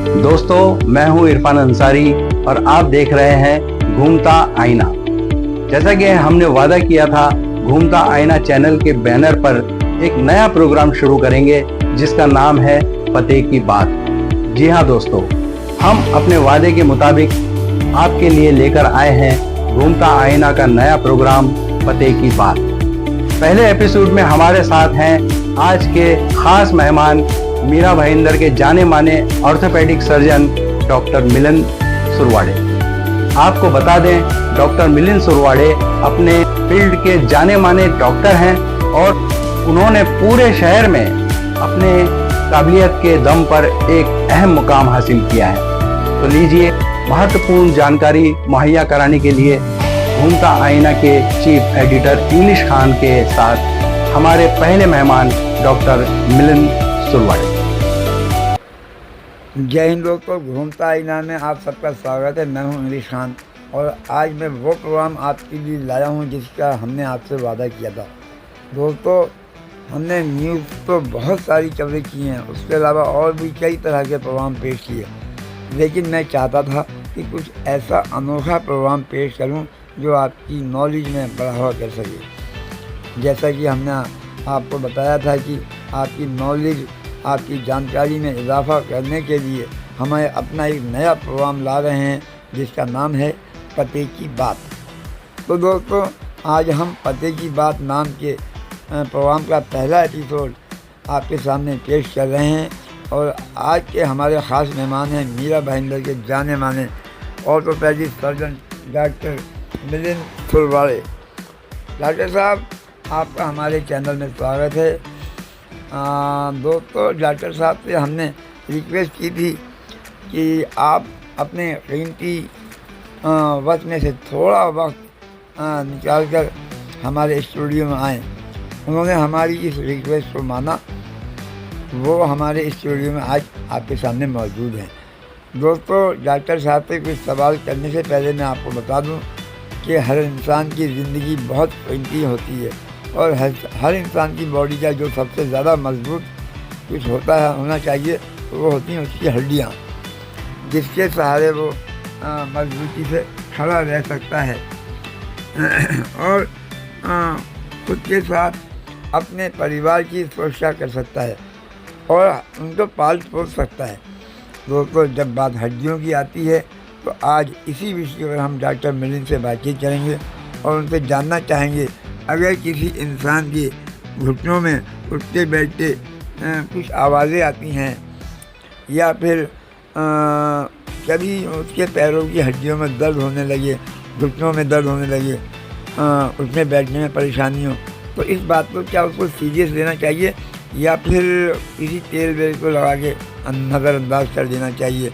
दोस्तों, मैं हूं इरफान अंसारी और आप देख रहे हैं घूमता आईना। जैसा कि हमने वादा किया था, घूमता आईना चैनल के बैनर पर एक नया प्रोग्राम शुरू करेंगे जिसका नाम है पते की बात। जी हाँ दोस्तों, हम अपने वादे के मुताबिक आपके लिए लेकर आए हैं घूमता आईना का नया प्रोग्राम पते की बात। पहले एपिसोड में हमारे साथ हैं आज के खास मेहमान मीरा भाईंदर के जाने माने orthopaedic surgeon doctor Milind Surwade. आपको बता दें, डॉक्टर मिलिंद सुरवाड़े अपने फील्ड के जाने माने डॉक्टर हैं और उन्होंने पूरे शहर में अपने काबिलियत के दम पर एक अहम मुकाम हासिल किया है। तो लीजिए, महत्वपूर्ण जानकारी मुहैया कराने के लिए घूमता आईना के चीफ एडिटर इंग्लिश खान के साथ हमारे पहले मेहमान डॉक्टर मिलिंद सुरवाड़े। जय हिंद दोस्तों, घूमता आईना में आप सबका स्वागत है। मैं हूं इंग्लिश खान और आज मैं वो प्रोग्राम आपके लिए लाया हूं जिसका हमने आपसे वादा किया था। दोस्तों, हमने न्यूज़ तो बहुत सारी कवरेज की हैं, उसके अलावा और भी कई तरह के प्रोग्राम पेश किए, लेकिन मैं चाहता था कि कुछ ऐसा अनोखा प्रोग्राम पेश करूं जो आपकी नॉलेज में बढ़ावा कर सके। जैसा कि हमने आपको बताया था कि आपकी नॉलेज, आपकी जानकारी में इजाफा करने के लिए हमें अपना एक नया प्रोग्राम ला रहे हैं जिसका नाम है पते की बात। तो दोस्तों, आज हम पते की बात नाम के प्रोग्राम का पहला एपिसोड आपके सामने पेश कर रहे हैं और आज के हमारे ख़ास मेहमान हैं मीरा भाईंदर के जाने माने orthopaedic surgeon doctor Milind Surwade. Doctor साहब, आपका हमारे चैनल में स्वागत है। दोस्तों, डॉक्टर साहब से हमने रिक्वेस्ट की थी कि आप अपने कीमती वक्त में से थोड़ा वक्त निकाल कर हमारे स्टूडियो में आएँ। उन्होंने हमारी इस रिक्वेस्ट को माना। वो हमारे स्टूडियो में आज आपके सामने मौजूद हैं। दोस्तों, डॉक्टर साहब से कुछ सवाल करने से पहले मैं आपको बता दूं कि हर इंसान की ज़िंदगी बहुत कीमती होती है और हर इंसान की बॉडी का जो सबसे ज़्यादा मजबूत कुछ होना चाहिए वो होती हैं उसकी हड्डियाँ, जिसके सहारे वो मजबूती से खड़ा रह सकता है और खुद के साथ अपने परिवार की सुरक्षा कर सकता है और उनको पाल पोस सकता है। दोस्तों, जब बात हड्डियों की आती है तो आज इसी विषय पर हम डॉक्टर मिलिंद से बातचीत करेंगे और उनसे जानना चाहेंगे, अगर किसी इंसान के घुटनों में उठते बैठते कुछ आवाज़ें आती हैं या फिर कभी उसके पैरों की हड्डियों में दर्द होने लगे, घुटनों में दर्द होने लगे, उठने बैठने में परेशानी हो, तो इस बात को क्या उसको सीरियस लेना चाहिए या फिर किसी तेल वेल को लगा के नज़रअंदाज कर देना चाहिए?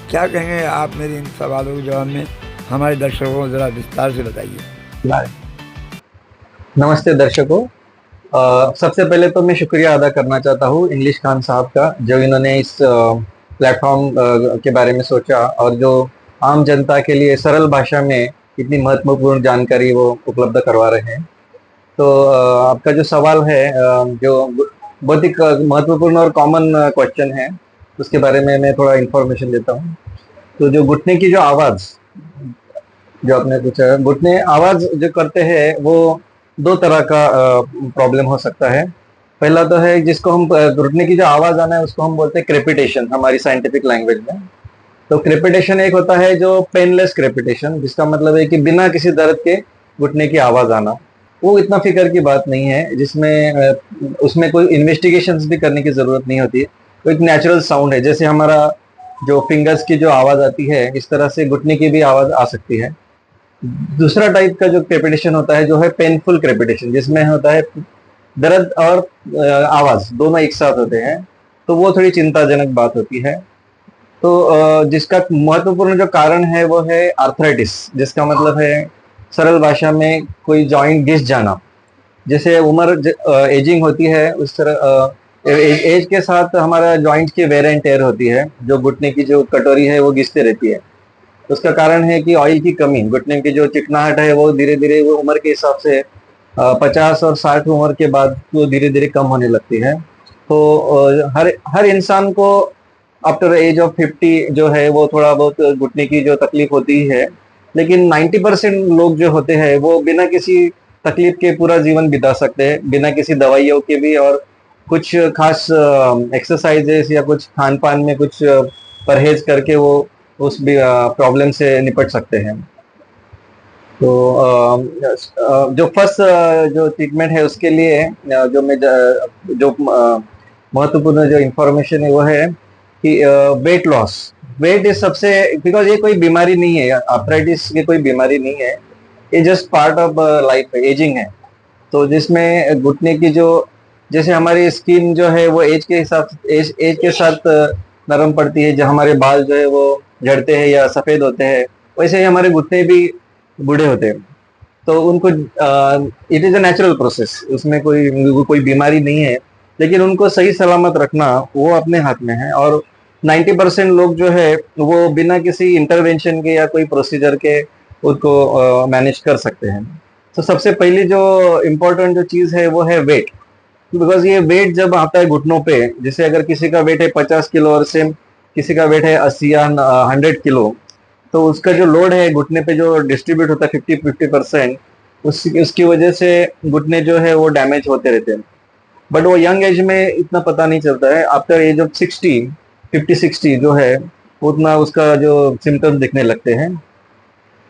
क्या कहेंगे आप मेरे इन सवालों के जवाब में? हमारे दर्शकों को ज़रा विस्तार से बताइए। नमस्ते दर्शकों। सबसे पहले तो मैं शुक्रिया अदा करना चाहता हूँ इंग्लिश खान साहब का, जो इन्होंने इस प्लेटफॉर्म के बारे में सोचा और जो आम जनता के लिए सरल भाषा में इतनी महत्वपूर्ण जानकारी वो उपलब्ध करवा रहे हैं। तो आपका जो सवाल है, जो बहुत ही महत्वपूर्ण और कॉमन क्वेश्चन है, उसके बारे में मैं थोड़ा इन्फॉर्मेशन देता हूँ। तो जो घुटने की जो आवाज़ जो आपने पूछा, घुटने आवाज़ जो करते हैं वो दो तरह का प्रॉब्लम हो सकता है। पहला तो है जिसको हम घुटने की जो आवाज़ आना है उसको हम बोलते हैं क्रेपिटेशन हमारी साइंटिफिक लैंग्वेज में। तो क्रेपिटेशन एक होता है जो पेनलेस क्रेपिटेशन, जिसका मतलब है कि बिना किसी दर्द के घुटने की आवाज़ आना। वो इतना फिक्र की बात नहीं है, जिसमें उसमें कोई इन्वेस्टिगेशंस भी करने की ज़रूरत नहीं होती है। तो एक नेचुरल साउंड है, जैसे हमारा जो फिंगर्स की जो आवाज़ आती है इस तरह से घुटने की भी आवाज़ आ सकती है। दूसरा टाइप का जो क्रेपिटेशन होता है जो है पेनफुल क्रेपिटेशन, जिसमें होता है दर्द और आवाज़ दोनों एक साथ होते हैं। तो वो थोड़ी चिंताजनक बात होती है। तो जिसका महत्वपूर्ण जो कारण है वो है आर्थराइटिस, जिसका मतलब है सरल भाषा में कोई जॉइंट घिस जाना। जैसे उम्र एजिंग होती है उस तरह एज के साथ हमारा जॉइंट की वेयर एंड टेयर होती है, जो घुटने की जो कटोरी है वो घिसते रहती है। उसका कारण है कि ऑयल की कमी, घुटने की जो चिकनाहट है वो धीरे धीरे वो उम्र के हिसाब से 50 और 60 उम्र के बाद वो धीरे धीरे कम होने लगती है। तो हर इंसान को आफ्टर एज ऑफ 50 जो है वो थोड़ा बहुत घुटने की जो तकलीफ होती है, लेकिन 90% लोग जो होते हैं वो बिना किसी तकलीफ के पूरा जीवन बिता सकते हैं, बिना किसी दवाइयों के भी, और कुछ खास एक्सरसाइजेस या कुछ खान पान में कुछ परहेज करके वो उस प्रॉब्लम से निपट सकते हैं। तो जो फर्स्ट जो ट्रीटमेंट है उसके लिए जो महत्वपूर्ण जो इंफॉर्मेशन है वो है कि वेट लॉस। वेट इज सबसे, बिकॉज ये कोई बीमारी नहीं है, आर्थराइटिस ये कोई बीमारी नहीं है, ये जस्ट पार्ट ऑफ लाइफ है, एजिंग है। तो जिसमें घुटने की जो, जैसे हमारी स्किन जो है वो एज के हिसाब एज के साथ नरम पड़ती है, जो हमारे बाल जो है वो झड़ते हैं या सफेद होते हैं, वैसे ही हमारे घुटने भी बूढ़े होते हैं। तो उनको it is a natural process, उसमें कोई बीमारी नहीं है, लेकिन उनको सही सलामत रखना वो अपने हाथ में है। और 90% लोग जो है वो बिना किसी इंटरवेंशन के या कोई प्रोसीजर के उसको मैनेज कर सकते हैं। तो सबसे पहली जो इम्पोर्टेंट जो चीज है वो है वेट, बिकॉज ये वेट जब आता है घुटनों पे, जैसे अगर किसी का वेट है 50 किलो और सेम किसी का वेट है 80 या 100 किलो, तो उसका जो लोड है घुटने पे जो डिस्ट्रीब्यूट होता है 50-50%, उसकी वजह से घुटने जो है वो डैमेज होते रहते हैं। बट वो यंग एज में इतना पता नहीं चलता है, आफ्टर एज ऑफ 60, 50-60 जो है उतना उसका जो सिम्टम्स दिखने लगते हैं।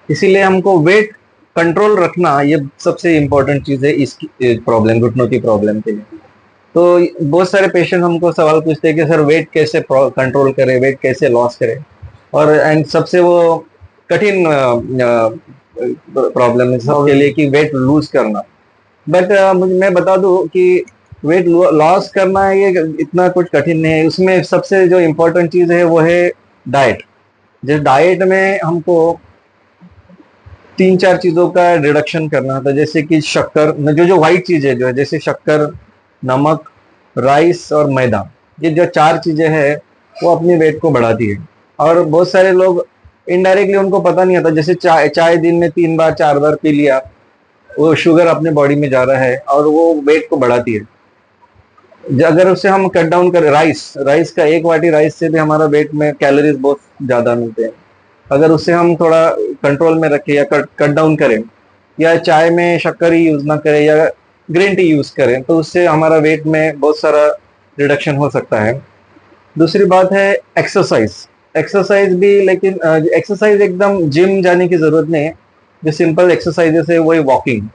इसीलिए हमको वेट कंट्रोल रखना ये सबसे इम्पोर्टेंट चीज है इस प्रॉब्लम, घुटनों की प्रॉब्लम के लिए। तो बहुत सारे पेशेंट हमको सवाल पूछते हैं कि सर वेट कैसे कंट्रोल करें, वेट कैसे लॉस करें, और एंड सबसे वो कठिन प्रॉब्लम है सबके लिए कि वेट लूज करना। बट मैं बता दूं कि वेट लॉस करना ये इतना कुछ कठिन नहीं है, उसमें सबसे जो इम्पोर्टेंट चीज है वो है डाइट। जिस डाइट में हमको 3-4 चीजों का रिडक्शन करना था, जैसे कि शक्कर, जो व्हाइट चीजें जो है, जैसे शक्कर, नमक, राइस और मैदा, ये जो 4 चीजें हैं वो अपनी वेट को बढ़ाती है। और बहुत सारे लोग इनडायरेक्टली उनको पता नहीं आता, जैसे चाय चाय दिन में 3 बार 4 बार पी लिया, वो शुगर अपने बॉडी में जा रहा है और वो वेट को बढ़ाती है। अगर उससे हम कट डाउन करें, राइस राइस का 1 वाटी राइस से भी हमारा वेट में कैलोरीज बहुत ज्यादा मिलते हैं। अगर उससे हम थोड़ा कंट्रोल में रखें या कट डाउन करें, या चाय में शक्कर ही यूज ना करें या ग्रीन टी यूज करें, तो उससे हमारा वेट में बहुत सारा रिडक्शन हो सकता है। दूसरी बात है एक्सरसाइज। एक्सरसाइज भी, लेकिन एक्सरसाइज एकदम जिम जाने की जरूरत नहीं है। जो सिंपल एक्सरसाइजेस है वही walking.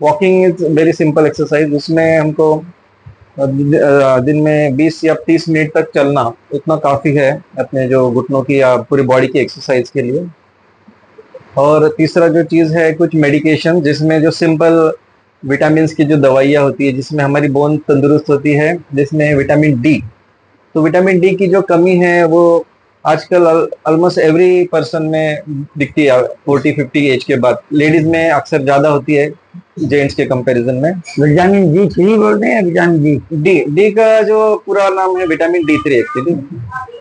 Walking is very simple exercise, उसमें हमको दिन में 20 या 30 मिनट तक चलना उतना काफी है अपने जो घुटनों की या पूरी बॉडी की एक्सरसाइज के लिए। और तीसरा जो चीज है कुछ मेडिकेशन, जिसमें जो सिंपल विटामिन की जो दवाइयाँ होती है, जिसमें हमारी बोन तंदुरुस्त होती है, जिसमें विटामिन डी। तो विटामिन डी की जो कमी है वो आजकल ऑलमोस्ट एवरी पर्सन में दिखती है 40-50 एज के बाद। लेडीज में अक्सर ज्यादा होती है जेंट्स के कंपैरिजन में। विटामिन डी थ्री बोलते हैं, विटामिन डी डी डी का जो पूरा नाम है विटामिन D3 एक्चुअली,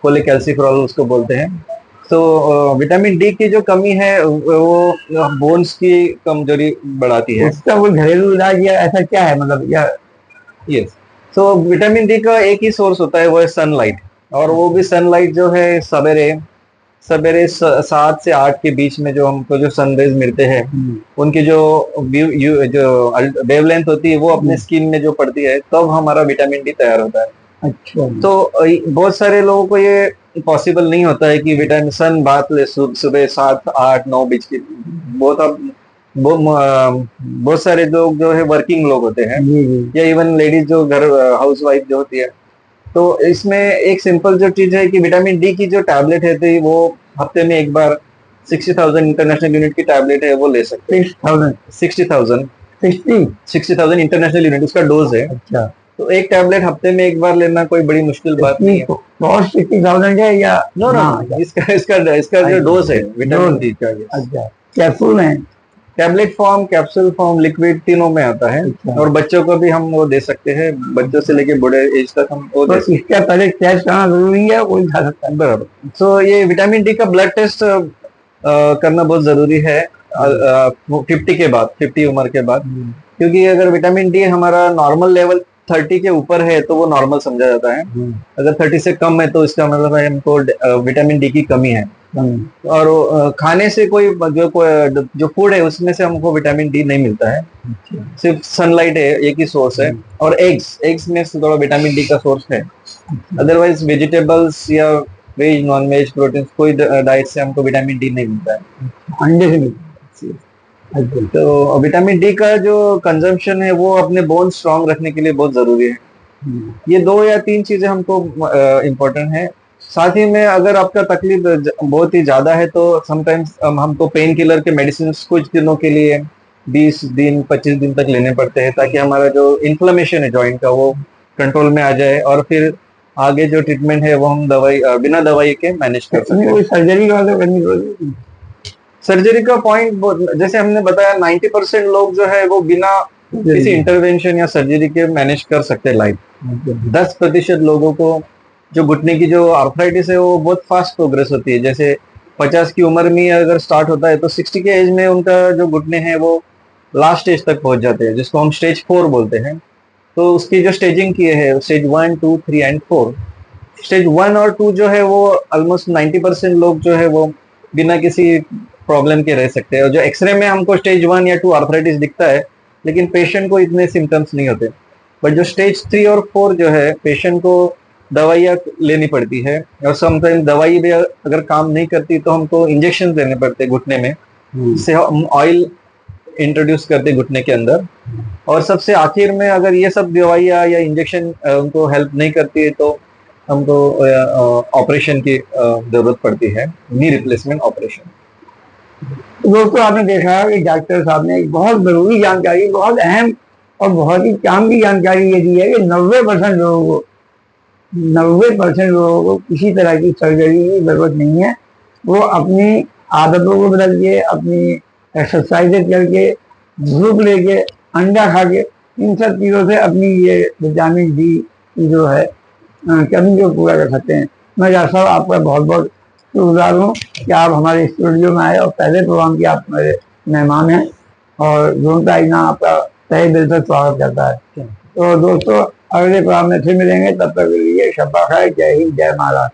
कोलेकैल्सिफेरॉल उसको बोलते हैं। तो विटामिन डी की जो कमी है वो बोन्स की कमजोरी बढ़ाती है। उसका कोई घरेलू इलाज या ऐसा क्या है, मतलब या यस, तो विटामिन डी का एक ही सोर्स होता है, वो है सनलाइट। और वो भी सनलाइट जो है सवेरे सवेरे 7 से 8 के बीच में जो हमको जो सनरेज मिलते हैं, उनकी जो वेवलेंथ होती है वो अपने स्किन में जो पड़ती है, तब हमारा विटामिन डी तैयार होता है। अच्छा, तो बहुत सारे लोगों को ये पॉसिबल नहीं होता है कि विटामिन सन बात ले सुबह 7-8-9 बज के। बहुत सारे लोग जो है वर्किंग लोग होते हैं, या इवन लेडीज जो घर हाउस वाइफ जो होती है। तो इसमें एक सिंपल जो चीज है कि विटामिन डी की जो टैबलेट है तो वो हफ्ते में एक बार 60,000 इंटरनेशनल यूनिट की टैबलेट है वो ले सकते हैं। 60,000 60,000 इंटरनेशनल यूनिट उसका डोज है। अच्छा, तो एक टैबलेट हफ्ते में एक बार लेना कोई बड़ी मुश्किल बात नहीं है। कॉस्ट 60,000 है या नो नो, इसका जो डोज है विटामिन डी का। अच्छा, कैप्सूल है, tablet form, capsule form, liquid, तीनों में आता है। और बच्चों को भी हम वो दे सकते हैं, बच्चों से लेके बूढ़े एज तक हम वो दे सकते हैं। इसका पहले टेस्ट करना जरूरी है, कोई खा सकता है? बराबर। सो ये विटामिन डी का ब्लड टेस्ट करना बहुत जरूरी है 50 के बाद, 50 उम्र के बाद। क्योंकि अगर विटामिन डी हमारा नॉर्मल लेवल 30 के ऊपर है तो वो नॉर्मल समझा जाता है। अगर 30 से कम है तो इसका मतलब है हमको विटामिन डी की कमी है। और खाने से जो फूड है उसमें से हमको विटामिन डी नहीं मिलता है, सिर्फ सनलाइट है एक ही सोर्स है। और एग्स में से थोड़ा विटामिन डी का सोर्स है। अदरवाइज वेजिटेबल्स या वेज नॉन वेज प्रोटीन कोई डाइट से हमको विटामिन डी नहीं मिलता है। अंडे से मिलता है। तो विटामिन डी का जो कंजम्पशन है वो अपने बोन स्ट्रांग रखने के लिए बहुत जरूरी है। ये 2 या 3 चीजें हमको इम्पोर्टेंट है। साथ ही में अगर आपका तकलीफ बहुत ही ज्यादा है तो समटाइम्स हमको पेन किलर के मेडिसिन कुछ दिनों के लिए 20 दिन 25 दिन तक लेने पड़ते हैं, ताकि हमारा जो इन्फ्लेमेशन है जॉइंट का वो कंट्रोल में आ जाए, और फिर आगे जो ट्रीटमेंट है वो हम बिना दवाई के मैनेज कर सकते हैं। सर्जरी का तो करनी पड़ेगी। सर्जरी का पॉइंट जैसे हमने बताया 90% लोग जो है वो बिना किसी इंटरवेंशन या सर्जरी के मैनेज कर सकते हैं लाइफ। 10% लोगों को जो घुटने की जो आर्थराइटिस है वो बहुत फास्ट प्रोग्रेस होती है। जैसे 50 की उम्र में अगर स्टार्ट होता है तो 60 के एज में उनका जो घुटने हैं वो लास्ट स्टेज तक पहुंच जाते हैं, जिसको हम स्टेज 4 बोलते हैं। तो उसकी जो स्टेजिंग की है स्टेज 1, 2, 3 एंड 4। स्टेज 1 और 2 जो है वो ऑलमोस्ट 90% लोग जो है वो बिना किसी प्रॉब्लम के रह सकते हैं। और जो एक्सरे में हमको स्टेज 1 या 2 आर्थराइटिस दिखता है, लेकिन पेशेंट को इतने सिम्टम्स नहीं होते। बट जो स्टेज 3 और 4 जो है पेशेंट को दवाइयाँ लेनी पड़ती है, और समटाइम दवाई भी अगर काम नहीं करती तो हमको इंजेक्शन देने पड़ते हैं घुटने में। इससे हम ऑयल इंट्रोड्यूस करते हैं घुटने के अंदर। और सबसे आखिर में अगर ये सब दवाइयाँ या इंजेक्शन उनको हेल्प नहीं करती है तो हमको ऑपरेशन की जरूरत पड़ती है, नी रिप्लेसमेंट ऑपरेशन। दोस्तों, आपने देखा कि डॉक्टर साहब ने एक बहुत जरूरी जानकारी, बहुत अहम और बहुत ही काम की जानकारी ये दी है कि 90% लोगों को किसी तरह की सर्जरी की जरूरत नहीं है। वो अपनी आदतों को बदल के, अपनी एक्सरसाइजेज करके, धूप लेके, अंडा खा के, इन सब चीज़ों से अपनी ये विटामिन डी की जो है कमी को पूरा कर सकते हैं। मैं डॉक्टर साहब आपका बहुत बहुत शुक्रगुजार हूँ कि आप हमारे स्टूडियो में आए और पहले प्रोग्राम की आप मेरे मेहमान हैं, और जोन आईना आपका तहे दिल से स्वागत करता है। तो दोस्तों, अगले प्रोग्राम में फिर मिलेंगे, तब तक के लिए शब्बा खैर, जय हिंद, जय महाराज।